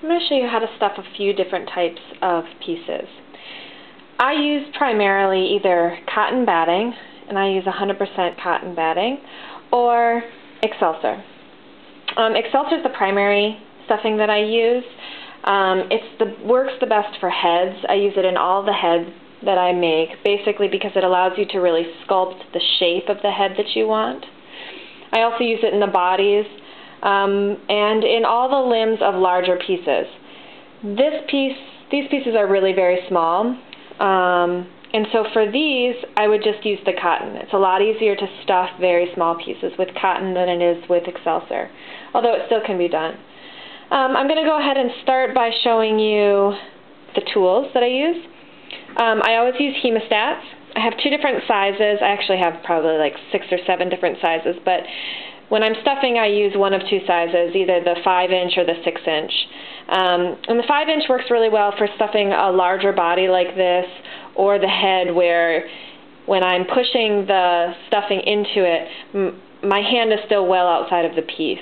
I'm going to show you how to stuff a few different types of pieces. I use primarily either cotton batting, and I use 100% cotton batting, or excelsior. Excelsior is the primary stuffing that I use. Works the best for heads. I use it in all the heads that I make, basically because it allows you to really sculpt the shape of the head that you want. I also use it in the bodies and in all the limbs of larger pieces. These pieces are really very small, and so for these I would just use the cotton. It's a lot easier to stuff very small pieces with cotton than it is with excelsior, although it still can be done. I'm going to go ahead and start by showing you the tools that I use. I always use hemostats. I have two different sizes. I actually have probably like 6 or 7 different sizes, but when I'm stuffing I use one of two sizes, either the 5-inch or the 6-inch. And the 5-inch works really well for stuffing a larger body like this, or the head where when I'm pushing the stuffing into it, my hand is still well outside of the piece.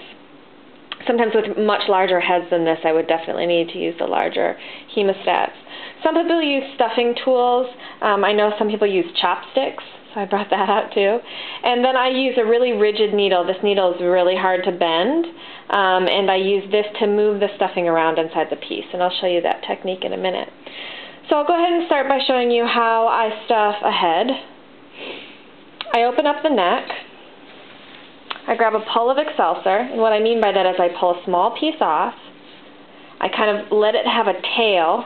Sometimes with much larger heads than this, I would definitely need to use the larger hemostats. Some people use stuffing tools. I know some people use chopsticks, so I brought that out too. And then I use a really rigid needle. This needle is really hard to bend, and I use this to move the stuffing around inside the piece, and I'll show you that technique in a minute. So I'll go ahead and start by showing you how I stuff a head. I open up the neck. I grab a pull of excelsior, and what I mean by that is I pull a small piece off. I kind of let it have a tail,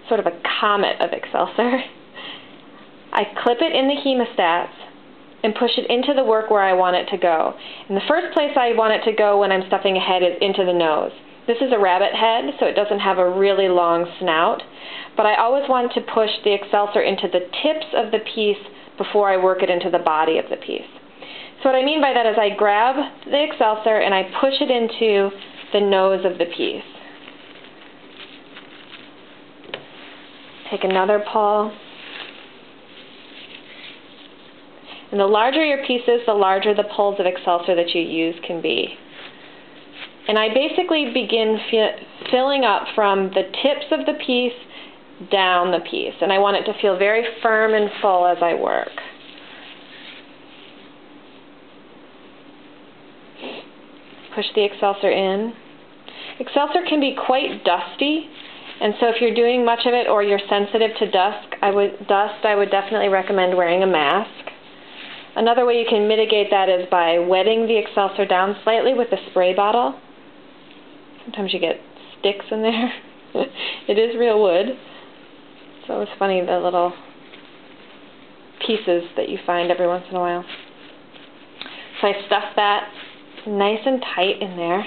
sort of a comet of excelsior. I clip it in the hemostats and push it into the work where I want it to go. And the first place I want it to go when I'm stuffing a head is into the nose. This is a rabbit head, so it doesn't have a really long snout, but I always want to push the excelsior into the tips of the piece before I work it into the body of the piece. So what I mean by that is I grab the excelsior and I push it into the nose of the piece. Take another pull. And the larger your pieces, the larger the pulls of excelsior that you use can be. And I basically begin filling up from the tips of the piece down the piece, and I want it to feel very firm and full as I work. Push the excelsior in. Excelsior can be quite dusty, and so if you're doing much of it or you're sensitive to dust, I would definitely recommend wearing a mask. Another way you can mitigate that is by wetting the excelsior down slightly with a spray bottle. Sometimes you get sticks in there. It is real wood. So it's funny, the little pieces that you find every once in a while. So I stuff that nice and tight in there.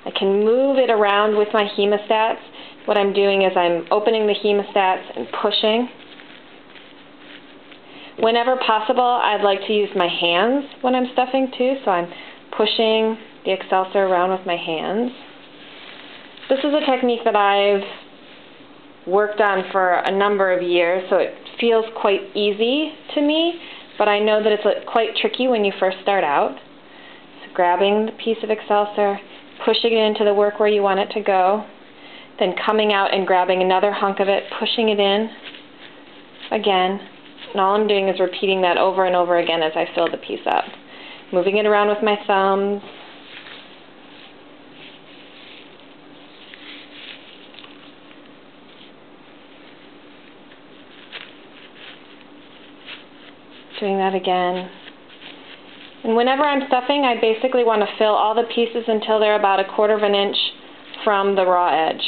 I can move it around with my hemostats. What I'm doing is I'm opening the hemostats and pushing. Whenever possible, I'd like to use my hands when I'm stuffing too, so I'm pushing the excelsior around with my hands. This is a technique that I've worked on for a number of years, so it feels quite easy to me, but I know that it's quite tricky when you first start out. So grabbing the piece of excelsior, pushing it into the work where you want it to go, then coming out and grabbing another hunk of it, pushing it in again, and all I'm doing is repeating that over and over again as I fill the piece up. Moving it around with my thumbs. Doing that again. And whenever I'm stuffing, I basically want to fill all the pieces until they're about 1/4 of an inch from the raw edge.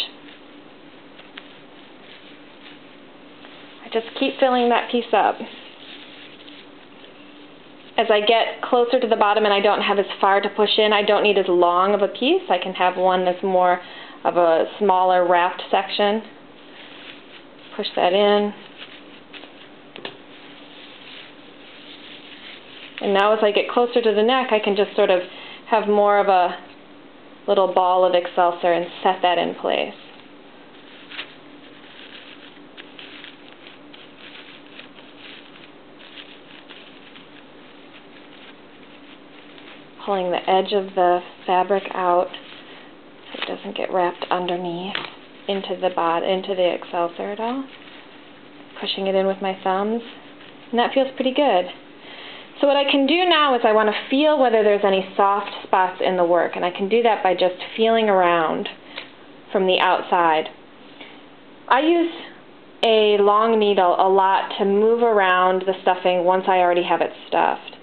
I just keep filling that piece up. As I get closer to the bottom and I don't have as far to push in, I don't need as long of a piece. I can have one that's more of a smaller wrapped section. Push that in. And now as I get closer to the neck, I can just sort of have more of a little ball of excelsior and set that in place. pulling the edge of the fabric out so it doesn't get wrapped underneath into the excelsior at all. Pushing it in with my thumbs, and that feels pretty good. So what I can do now is I want to feel whether there's any soft spots in the work, and I can do that by just feeling around from the outside. I use a long needle a lot to move around the stuffing once I already have it stuffed.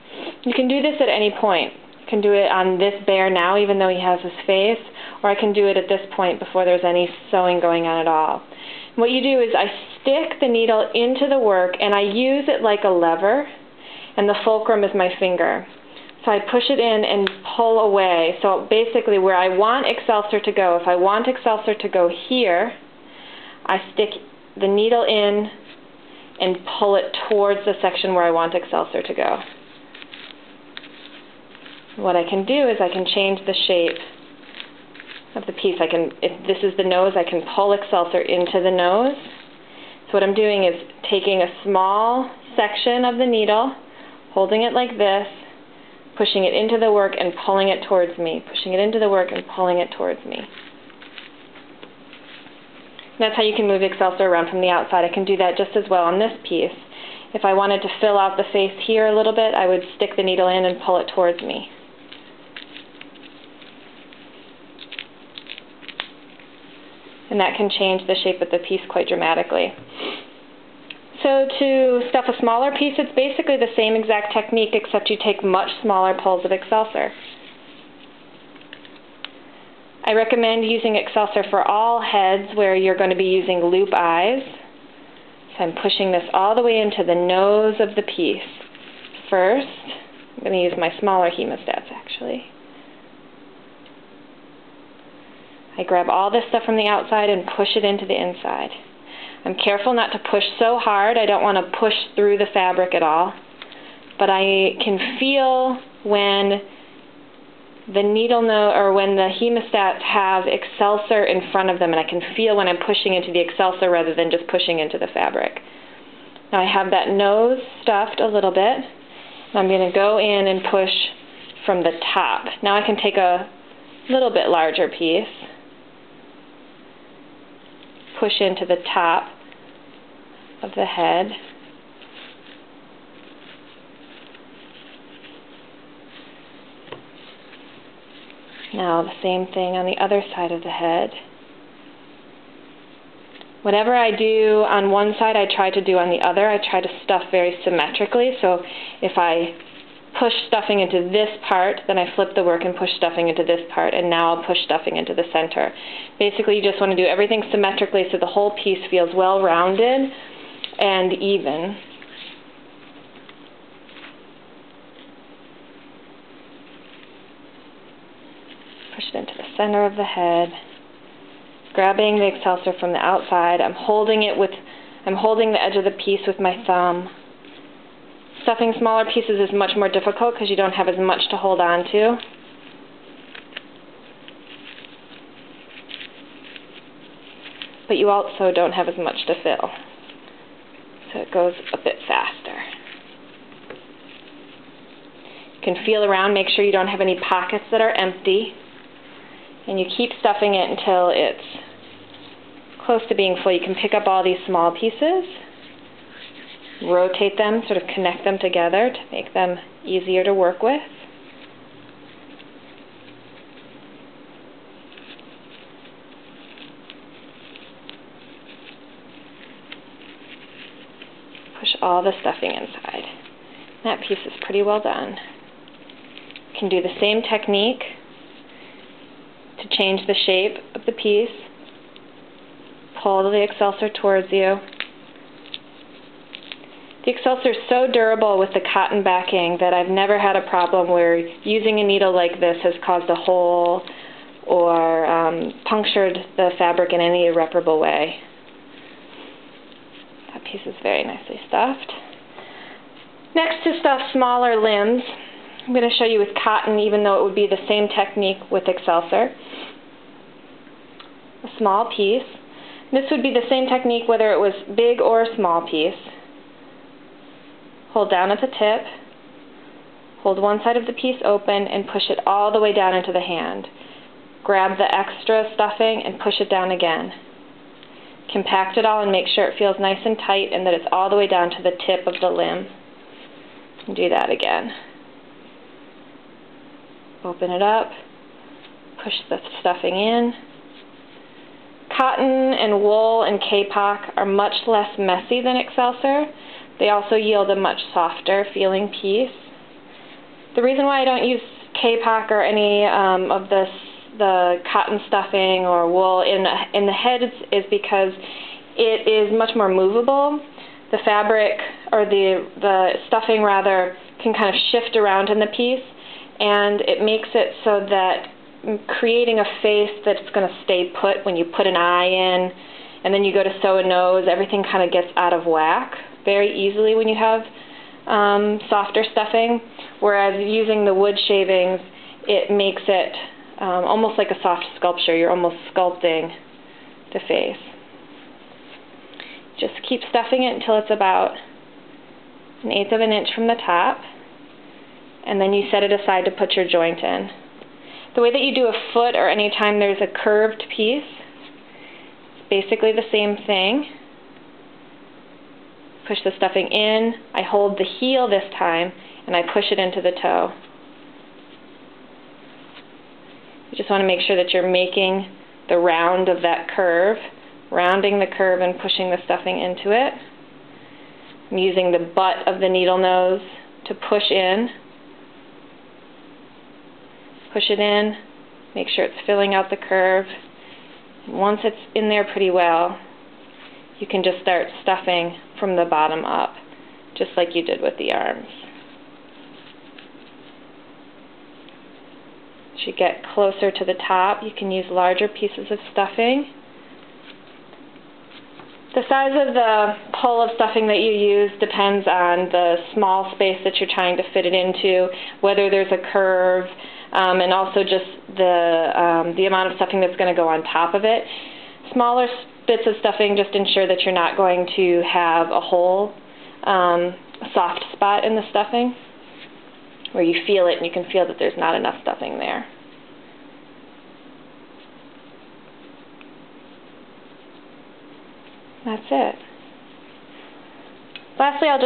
You can do this at any point. You can do it on this bear now, even though he has his face, or I can do it at this point before there's any sewing going on at all. And what you do is I stick the needle into the work, and I use it like a lever, and the fulcrum is my finger. So I push it in and pull away. So basically where I want excelsior to go, if I want excelsior to go here, I stick the needle in and pull it towards the section where I want excelsior to go. What I can do is I can change the shape of the piece. If this is the nose, I can pull excelsior into the nose. So what I'm doing is taking a small section of the needle, holding it like this, pushing it into the work and pulling it towards me, pushing it into the work and pulling it towards me. That's how you can move excelsior around from the outside. I can do that just as well on this piece. If I wanted to fill out the face here a little bit, I would stick the needle in and pull it towards me. And that can change the shape of the piece quite dramatically. So to stuff a smaller piece, it's basically the same exact technique, except you take much smaller pulls of excelsior. I recommend using excelsior for all heads where you're going to be using loop eyes. So I'm pushing this all the way into the nose of the piece. First, I'm going to use my smaller hemostats actually. I grab all this stuff from the outside and push it into the inside. I'm careful not to push so hard. I don't want to push through the fabric at all. But I can feel when the when the hemostats have excelsior in front of them, and I can feel when I'm pushing into the excelsior rather than just pushing into the fabric. Now I have that nose stuffed a little bit, and I'm going to go in and push from the top. Now I can take a little bit larger piece, push into the top of the head. Now the same thing on the other side of the head. Whatever I do on one side, I try to do on the other. I try to stuff very symmetrically. So if I push stuffing into this part, then I flip the work and push stuffing into this part, and now I'll push stuffing into the center. Basically, you just want to do everything symmetrically so the whole piece feels well-rounded and even. Push it into the center of the head, grabbing the excelsior from the outside. I'm holding the edge of the piece with my thumb. Stuffing smaller pieces is much more difficult because you don't have as much to hold on to. But you also don't have as much to fill. So it goes a bit faster. You can feel around, make sure you don't have any pockets that are empty. And you keep stuffing it until it's close to being full. You can pick up all these small pieces, rotate them, sort of connect them together to make them easier to work with. Push all the stuffing inside. That piece is pretty well done. You can do the same technique to change the shape of the piece. Pull the excelsior towards you. The excelsior is so durable with the cotton backing that I've never had a problem where using a needle like this has caused a hole or punctured the fabric in any irreparable way. That piece is very nicely stuffed. Next, to stuff smaller limbs, I'm going to show you with cotton, even though it would be the same technique with excelsior. A small piece. This would be the same technique whether it was big or a small piece. Hold down at the tip, Hold one side of the piece open and push it all the way down into the hand. Grab the extra stuffing and push it down again. Compact it all and make sure it feels nice and tight and that it's all the way down to the tip of the limb. And do that again. Open it up, push the stuffing in. Cotton and wool and Kapok are much less messy than excelsior. They also yield a much softer feeling piece. The reason why I don't use Kapok or any of the cotton stuffing or wool in the heads is because it is much more movable. The fabric, or the stuffing rather, can kind of shift around in the piece, and it makes it so that creating a face that's going to stay put when you put an eye in and then you go to sew a nose, everything kind of gets out of whack very easily when you have softer stuffing, whereas using the wood shavings, it makes it almost like a soft sculpture. You're almost sculpting the face. Just keep stuffing it until it's about 1/8 of an inch from the top, and then you set it aside to put your joint in. The way that you do a foot or any time there's a curved piece, it's basically the same thing. Push the stuffing in. I hold the heel this time, and I push it into the toe. You just want to make sure that you're making the round of that curve, rounding the curve and pushing the stuffing into it. I'm using the butt of the needle nose to push in. Push it in, make sure it's filling out the curve. And once it's in there pretty well, you can just start stuffing from the bottom up, just like you did with the arms. As you get closer to the top, you can use larger pieces of stuffing. The size of the pull of stuffing that you use depends on the small space that you're trying to fit it into, whether there's a curve, and also just the amount of stuffing that's going to go on top of it. Smaller bits of stuffing just ensure that you're not going to have a hole, a soft spot in the stuffing, where you feel it and you can feel that there's not enough stuffing there. That's it. Lastly, I'll just